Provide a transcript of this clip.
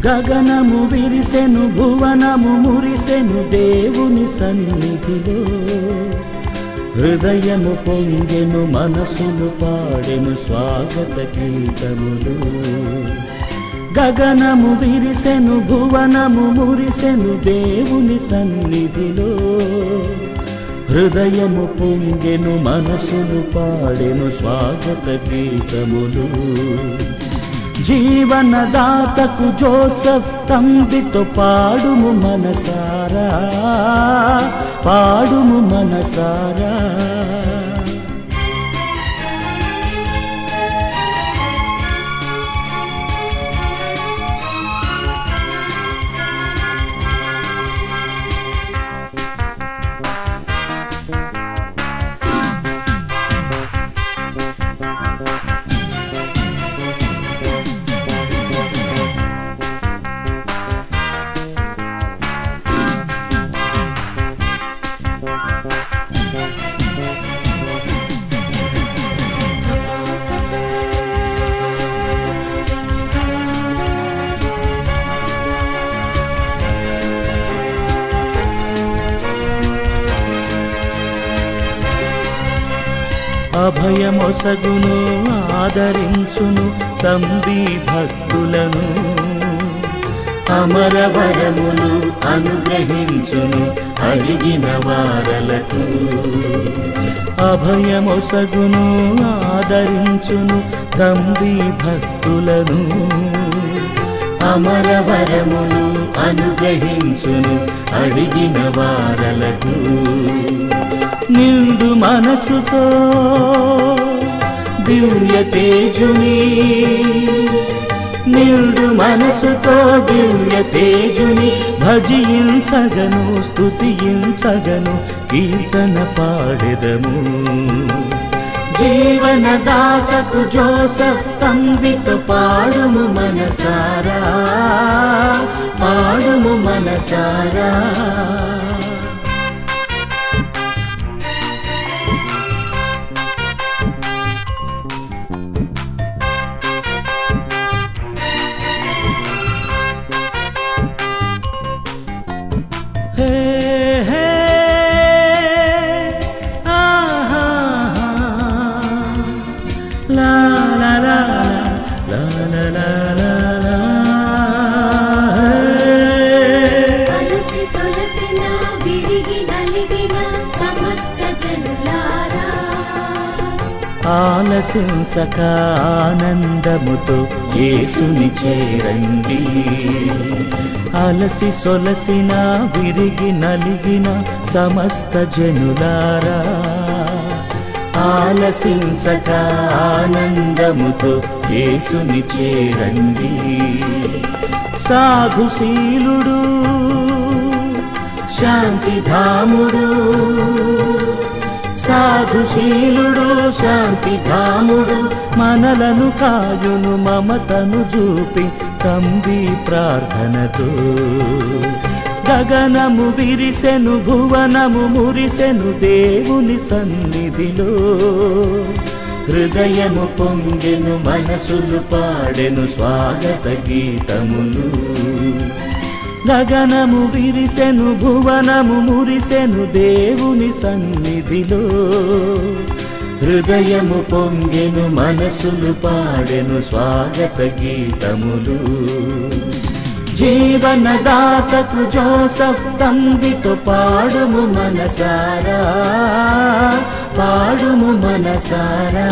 గగనము విరిసెను భువనము మురిసెను దేవుని సన్నిధిలో హృదయము పొంగెను మనసులు పాడెను స్వాగత గీతములు గగనము విరిసెను భువనము మురిసెను దేవుని సన్నిధిలో హృదయము పొంగెను మనసులు పాడెను స్వాగత గీతములు జీవనదాతకు జోసెఫ్ తంబితో పాడుము మనసారా పాడుము మనసారా అభయమొసగును ఆదరించును తంబి భక్తులను అమరవరములు అనుగ్రహించును అడిగిన వారలకు అభయమొసగును ఆదరించును తంబి భక్తులను అమరవరములు అనుగ్రహించును అడిగిన వారలకు నిండు మనసుతో దివ్య తేజుని నిండు మనసుతో దివ్య తేజుని భజించగను స్తుతించగను కీర్తన పాడెదము జీవనదాతకు జోసెఫ్ తంబితో పాడుము మనసారా పాడుము మనసారా ఆలసించక ఆనందముతో యేసుని చేరండి అలసి సొలసిన విరిగి నలిగిన సమస్త జనులారా ఆలసించక ఆనందముతో యేసుని చేరండి సాధుశీలుడు శాంతిధాముడు సాధుశీలుడు శాంతిధాముడు మనలను కాయును మమతను చూపి తంబి ప్రార్థనతో గగనము విరిసెను భువనము మురిసెను దేవుని సన్నిధిలో హృదయము పొంగెను మనసులు పాడెను స్వాగత గీతములు గగనము విరిసెను భువనము మురిసెను దేవుని సన్నిధిలో హృదయము పొంగెను మనసులు పాడెను స్వాగత గీతములు జీవనదాతకు జోసెఫ్ తంబితో పాడుము మనసారా పాడుము మనసారా